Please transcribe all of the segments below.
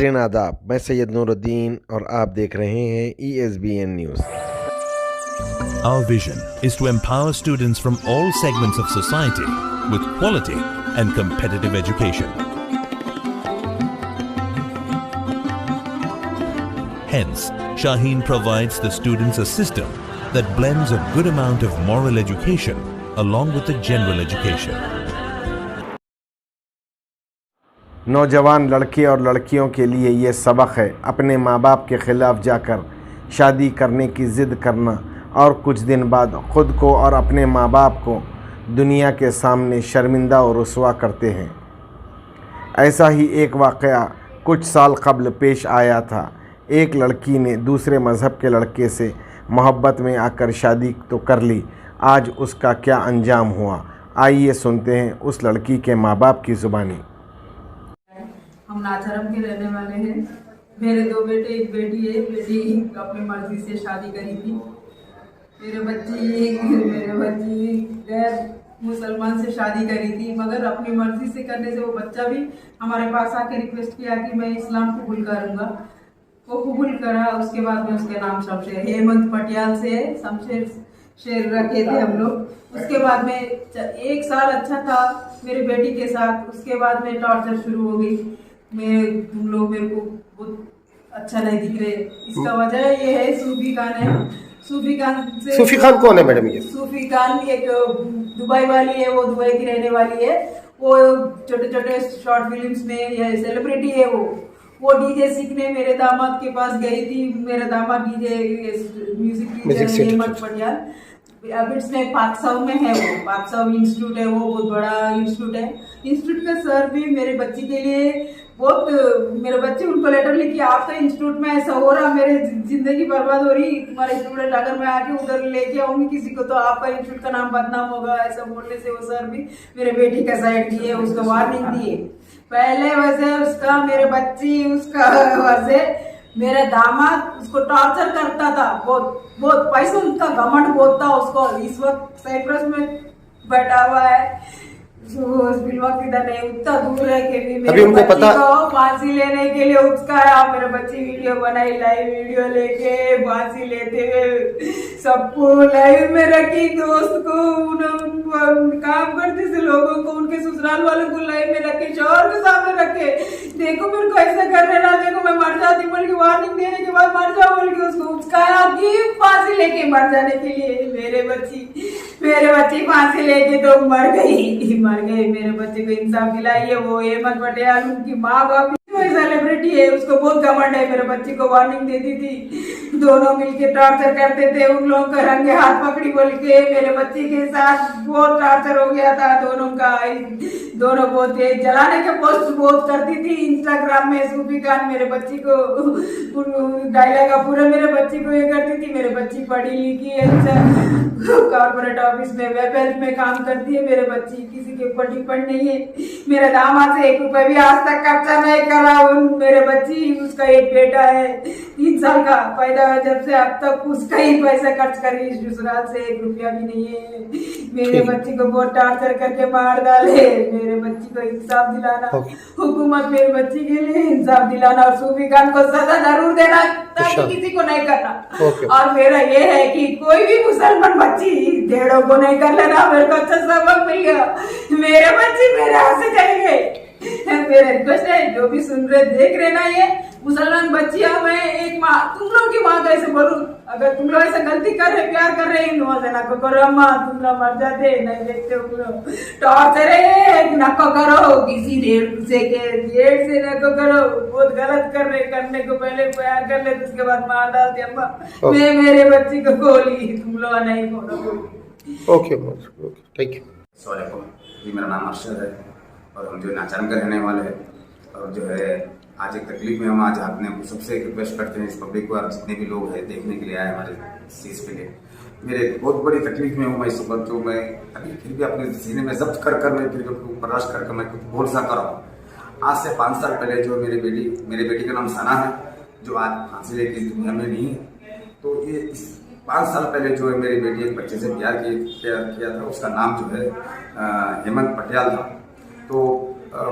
नाज़रीन आदाब, मैं सैयद नूरुद्दीन और आप देख रहे हैं ESBN news. Our vision is to empower students from all segments of society with quality and competitive education. Hence, Shaheen provides the students a system that blends a good amount of moral education along with the general education. नौजवान लड़के और लड़कियों के लिए ये सबक है अपने माँ बाप के ख़िलाफ़ जाकर शादी करने की ज़िद करना और कुछ दिन बाद ख़ुद को और अपने माँ बाप को दुनिया के सामने शर्मिंदा और रुसवा करते हैं। ऐसा ही एक वाक़या कुछ साल कबल पेश आया था। एक लड़की ने दूसरे मज़हब के लड़के से मोहब्बत में आकर शादी तो कर ली, आज उसका क्या अंजाम हुआ, आइए सुनते हैं उस लड़की के माँ बाप की ज़ुबानी। हम नाचरम के रहने वाले हैं। मेरे दो बेटे एक बेटी है। बेटी अपनी मर्जी से शादी करी थी। मेरे बच्ची गैर मुसलमान से शादी करी थी, मगर अपनी मर्जी से करने से वो बच्चा भी हमारे पास आके रिक्वेस्ट किया कि मैं इस्लाम कबूल करूँगा। वो कबूल करा। उसके बाद में उसके नाम शमशेर हेमंत पटियाल से शमशेर शेर रखे थे हम लोग। उसके बाद में 1 साल अच्छा था मेरी बेटी के साथ। उसके बाद में टॉर्चर शुरू हो गई। तुम लोग मेरे को बहुत अच्छा नहीं दिख रहे। इसका वजह ये है सूफी खान है। सूफी खान कौन है मैडम? ये सूफी खान एक दुबई वाली है, वो दुबई की रहने वाली है। वो छोटे छोटे शॉर्ट फिल्म्स में या सेलिब्रिटी है। वो डीजे सीखने मेरे दामाद के पास गई थी। मेरा दामाद DJ music teacher Hemant Patial. अब इसमें पाकसाव में है। वो पाकसाव इंस्टीट्यूट है, वो बहुत बड़ा इंस्टीट्यूट है। इंस्टीट्यूट का सर भी मेरे बच्ची के लिए बहुत, मेरे बच्चे उनको लेटर लिखी, आपका इंस्टीट्यूट में ऐसा हो रहा, मेरे जिंदगी बर्बाद हो रही, तुम्हारे स्टूडेंट अगर मैं आके उधर लेके आऊंगी किसी को तो आपका इंस्टीट्यूट का नाम बदनाम होगा। ऐसा बोलने से वो सर भी मेरे बेटी का साइड दिए, उसको वार्निंग दिए। पहले वजह उसका मेरे बच्ची उसका वजह मेरा दामाद उसको टॉर्चर करता था। बहुत पैसा, उनका घमंड बहुत था उसको। इस वक्त साइप्रस में बैठा हुआ है, किधर नहीं, उतना दूर है कि भी मेरे बच्ची को फांसी लेने के लिए उसका मेरे बच्ची वीडियो बनाई, लाइव वीडियो लेके फांसी लेते हुए सबको लाइव में रखी। दोस्त को काम करते थे लोगों को, उनके ससुराल वालों को लाइव में रखे, शोहर के सामने रखे। देखो मेरे को ऐसा कर रहे ना, देखो मैं मर जाती बोल के वार्निंग देने के बाद मर जाओ बोल के उसको उचकाया कि फांसी लेके मर जाने के लिए। मेरे बच्ची फांसी लेके तो मर गई। मेरे बच्चे को इंसाफ दिलाइए। वो हेमंत पटियाल उनकी माँ बाप सेलिब्रिटी है, उसको बहुत घमंड है। मेरे बच्चे को वार्निंग देती थी, दोनों मिलके टॉर्चर करते थे। उन लोगों का रंगे हाथ पकड़ी बोल के मेरे बच्चे के साथ बहुत टॉर्चर हो गया था दोनों का। दोनों बहुत जलाने के पोस्ट बहुत करती थी इंस्टाग्राम में। सूफी खान मेरे बच्ची को डायलॉग पूरा मेरे बच्ची को ये करती थी। मेरे बच्ची पढ़ी लिखी है, कॉर्पोरेट ऑफिस में वेब हेल्थ में काम करती है। मेरे बच्ची किसी के ऊपर डिपेंड नहीं है। मेरे दामाद से 1 रुपए भी आज तक खर्चा नहीं करा। मेरे बच्ची, उसका एक बेटा है 3 साल का, पैदा हुआ जब से अब तक उसका ही पैसा खर्च करी, ससुराल से 1 रुपया भी नहीं है। मेरे बच्ची को बहुत टॉर्चर करके मार डाले। मेरे बच्ची को इंसाफ दिलाना, हुकूमत मेरे बच्ची के लिए इंसाफ दिलाना और सूफी खान को सजा जरूर देना ताकि किसी को नहीं करना। और मेरा ये है कि कोई भी मुसलमान बच्ची ढेड़ों को नहीं कर लेना। मेरे को अच्छा सबक मिल गया। मेरे बच्ची मेरे हाथ से चली गई। मेरा रिक्वेस्ट है, जो भी सुन रहे देख रहे ना, ये मुसलमान बच्चियां, मैं एक माँ, तुम लोग की माँ कैसे बोलूं, अगर तुम लोग ऐसा गलती कर रहे, प्यार कर रहे, नको करो अम्मा, तुम लोग मर जाते नहीं देखते हो। टॉर्चर है, नको करो, किसी डेढ़ से नको करो। बहुत गलत कर रहे, करने को पहले प्यार कर ले, उसके बाद मार डालते अम्मा। मैं मेरे बच्ची को खोली, तुम लोग नहीं खोलो। Okay, thank you. जी, मेरा नाम अरशद है और हम जो नाचरम के रहने वाले हैं। और जो है आज एक तकलीफ में हम आज आपने सबसे रिक्वेस्ट करते हैं इस पब्लिक को, और जितने भी लोग हैं देखने के लिए आए हमारे इस चीज़ के लिए। मेरे बहुत बड़ी तकलीफ में हूँ मैं इस वक्त, जो मैं अभी फिर भी अपने सीने में जब्त कर मैं फिर बर्दाश्त करके मैं कुछ बोल सा कर रहा हूँ। आज से 5 साल पहले जो मेरी बेटी का नाम सना है, जो आज फांसी लेके इस दुनिया में नहीं है। तो ये 5 साल पहले जो है मेरी बेटी एक बच्चे से प्यार किया था। उसका नाम जो है हेमंत पटियाल था। तो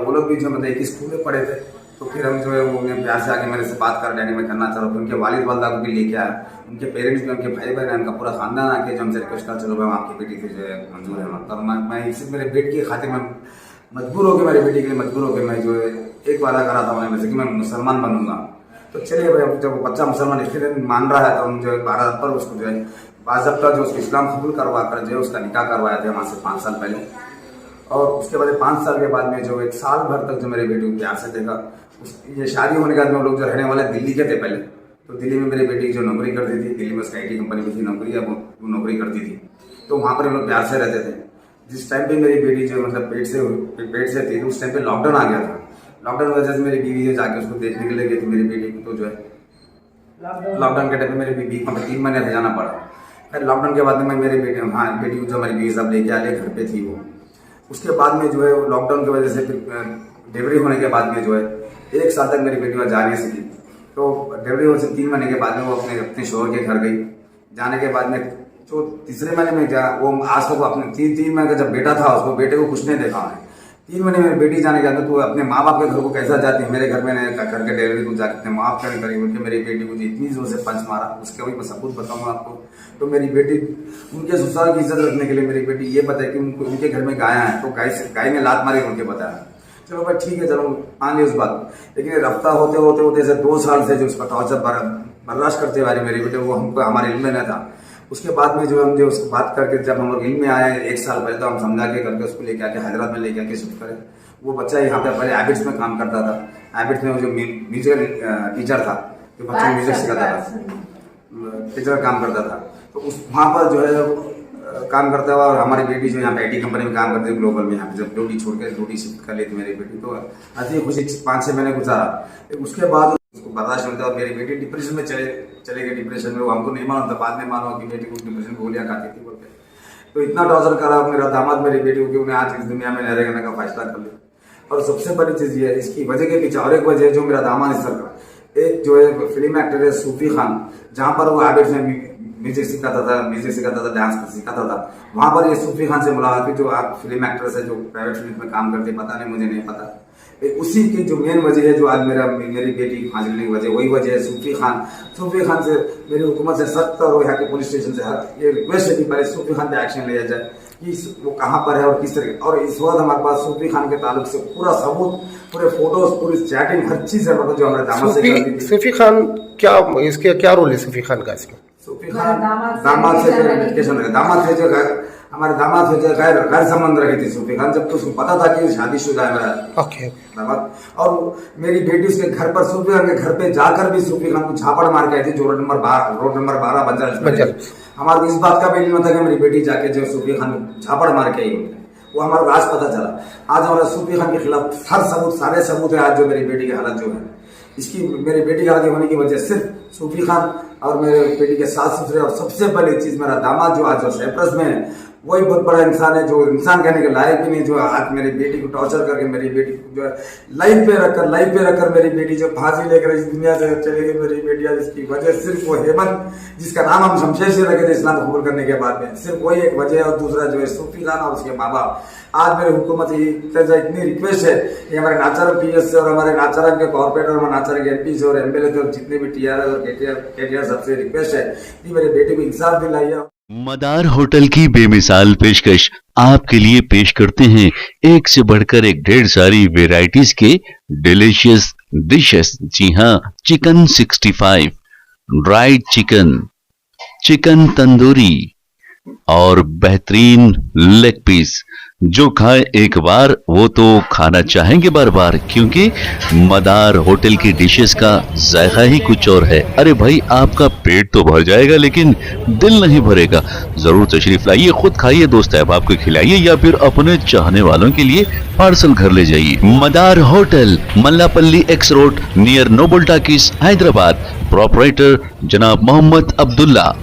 वो लोग भी जो मतलब एक स्कूल में पढ़े थे। तो फिर हम जो है वो उन्हें प्यार से आके मेरे से बात कर, डैडी मैं करना चाह रहा हूँ। उनके वालिद वालदा को भी लेके आया, उनके पेरेंट्स भी, उनके भाई बहन, उनका पूरा खानदान आके जो हमसे रिक्वेस्ट कर, चलो भाई आपकी बेटी से जो है मंजूर है। मतलब मैं सिर्फ मेरे बेटी की खातिर मैं मजबूर होकर, मेरी बेटी के लिए मजबूर होकर मैं जो है एक वादा करा था मैंने वैसे कि मैं मुसलमान बनूंगा। तो चलिए भाई, जब बच्चा मुसलमान इसलिए मान रहा है तो हम जो है 12 पर उसको जो है बाज़ाब्ता जो उसको इस्लाम कबूल करवा कर जो है उसका निकाह करवाया था वहाँ से 5 साल पहले। और उसके बाद 5 साल के बाद में जो 1 साल भर तक जो मेरे बेटी को प्यार से देखा। ये शादी होने के बाद में लोग जो रहने वाले दिल्ली के थे पहले, तो दिल्ली में मेरी बेटी जो नौकरी करती थी, दिल्ली में उसका IT कंपनी में थी नौकरी, अब वो नौकरी करती थी, तो वहाँ पर हम लोग प्यार से रहते थे। जिस टाइम पे मेरी बेटी जो मतलब पेट से थी, उस टाइम पे लॉकडाउन आ गया था। लॉकडाउन की वजह से मेरी बीवी जो जाके उसको देखने के लिए गई थी मेरी बेटी को, तो जो है लॉकडाउन के टाइम पे मेरी बीवी को 3 महीने रह जाना पड़ा। फिर लॉकडाउन के बाद में मेरी बेटी को जो हमारी बीवी साहब लेके आए घर पे थी वो। उसके बाद में जो है लॉकडाउन की वजह से डिलीवरी होने के बाद में जो है 1 साल तक मेरी बेटी वहाँ जा नहीं सकी। तो डिलीवरी होने से 3 महीने के बाद में वो अपने शोहर के घर गई। जाने के बाद में जो तीसरे महीने में वो आज तक अपने 3 महीने का जब बेटा था उसको बेटे को कुछ नहीं देखा उन्हें। 3 महीने में बेटी जाने के बाद तो अपने माँ बाप के घर को कैसा जाती है, मेरे घर में करके डिलीवरी को जाके अपने माँ बाप के करीब उनके मेरी बेटी को इतनी जोर से पंच मारा, उसका भी मैं सबूत बताऊंगा आपको। तो मेरी बेटी उनके ससुराल की इज्जत रखने के लिए मेरी बेटी ये बताया कि उनके घर में गाय है, तो गाय ने लात मारी उनके बताया। चलो भाई ठीक है, चलो मान ली उस बात। लेकिन रफ्ता होते होते होते ऐसे 2 साल से जो उसका टॉर्चर बर्दाश्त करते हुए मेरे बेटे, वो हमको हमारे इल्म में न था। उसके बाद में जो हम जो उसको बात करके जब हम लोग इल्म में आए 1 साल पहले, तो हम समझा के करके उसको लेके आके हैदराबाद में लेके आके शिफ्ट करें। वो बच्चा यहाँ पे पहले हैबिट्स में काम करता था। हैबिट्स में वो जो म्यूजिकल टीचर था, जो बच्चों को म्यूजिक सिखाता था, टीचर काम करता था। तो उस वहाँ पर जो है काम करता हुआ, और हमारी बेटी जो यहाँ पे IT कंपनी में काम करती है ग्लोबल में, यहाँ पे जब ड्यूटी छोड़ के ड्यूटी शिफ्ट कर लेती मेरी बेटी, तो ऐसी खुशी 5-6 महीने गुजारा। उसके बाद उसको बर्दाश्त होता और मेरी बेटी डिप्रेशन में चले गई। डिप्रेशन में वो हमको नहीं मालूम था, बाद में मालूम कि बेटी को डिप्रेशन गोलियां खाती थी बोलते। तो इतना टॉर्चर करा मेरा दामाद मेरी बेटी को कि उन्हें आज इस दुनिया में न रहने का फैसला कर लिया। और सबसे बड़ी चीज़ ये है, इसकी वजह के पीछे और एक वजह जो मेरा दामाद इस का एक जो है फिल्म एक्टर है सूफी खान, जहाँ पर वो हैबिट्स में म्यूजिक सिखाता था, डांस सिखाता था। वहाँ पर ये सूफी खान से मुलाकात हुई, जो आप फिल्म एक्ट्रेस है जो प्राइवेट फिल्म में काम करते, पता नहीं, मुझे नहीं पता। उसी की जो मेन वजह है जो आज मेरी बेटी फांसी लेने की वही वजह है सूफी खान से मेरी हुकूमत से सख्त और यहाँ के पुलिस स्टेशन से ये रिक्वेस्ट है कि पहले सूफी खान पे एक्शन लिया जाए कि वो कहाँ पर है और किस तरह। और इस वक्त हमारे पास सूफी खान के ताल्लुक से पूरा सबूत, पूरे फोटोज, पूरी चैटिंग, हर चीज है, मतलब जो हमारे दामाद से करती थी। सूफी खान क्या, इसके क्या रोल है सूफी खान का इसमें? सूफी खान दामाद से डेडिकेशन रखे, दामाद से जो हमारे दामाद से जो गैर संबंध रखी थी सूफी खान, जब तो उसको पता था कि शादीशुदा है मेरा दामाद। और मेरी बेटी उसके घर पर, सूफी खान के घर पे जाकर भी सूफी खान को झापड़ मार के आई थी, जो रोड नंबर 12 बंजर। हमारे इस बात का भी इल्म था कि मेरी बेटी जाके जो सूफी खान को झापड़ मार के आई, वो हमारा राज पता चला। आज हमारा सूफी खान के खिलाफ सारे सबूत है। आज जो मेरी बेटी की हालत जो है, इसकी मेरी बेटी की हालत होने की वजह सिर्फ सूफी खान और मेरे बेटी के सास ससुर, और सबसे बड़ी चीज मेरा दामाद जो आज जो साइप्रस में है, वही बहुत बड़ा इंसान है, जो इंसान कहने के लायक भी नहीं, जो आज मेरी बेटी को टॉर्चर करके मेरी बेटी को जो है लाइफ पे रखकर मेरी बेटी जो फांसी लेकर इस दुनिया से चली गई मेरी बेटी, जिसकी वजह सिर्फ वो हेमंत, जिसका नाम हम शमशेर से रखे थे इस्लाम कबूल करने के बाद में, सिर्फ वही एक वजह है। और दूसरा जो है सूफी खान और उसके माँ बाप। आज मेरी हुकूमत इतनी रिक्वेस्ट है कि हमारे नाचारम PS से और हमारे नाचारम के कॉर्पोरेटर और नाचारम के MP से और MLA से और जितने भी TRS और KTR सबसे रिक्वेस्ट है कि मेरी बेटी को इंसाफ दिलाइए। मदार होटल की बेमिसाल पेशकश आपके लिए पेश करते हैं एक से बढ़कर एक ढेर सारी वेराइटीज के डिलीशियस डिशेस। जी हाँ, chicken 65, dried chicken, chicken tandoori और बेहतरीन लेग पीस। जो खाए एक बार वो तो खाना चाहेंगे बार बार, क्योंकि मदार होटल की डिशेस का जायका ही कुछ और है। अरे भाई, आपका पेट तो भर जाएगा लेकिन दिल नहीं भरेगा। जरूर तशरीफ लाइए, खुद खाइए, दोस्त अहबाब को खिलाइए या फिर अपने चाहने वालों के लिए पार्सल घर ले जाइए। Madar hotel, Mallapalli X road near Noble talkies, Hyderabad. Proprietor जनाब मोहम्मद अब्दुल्ला।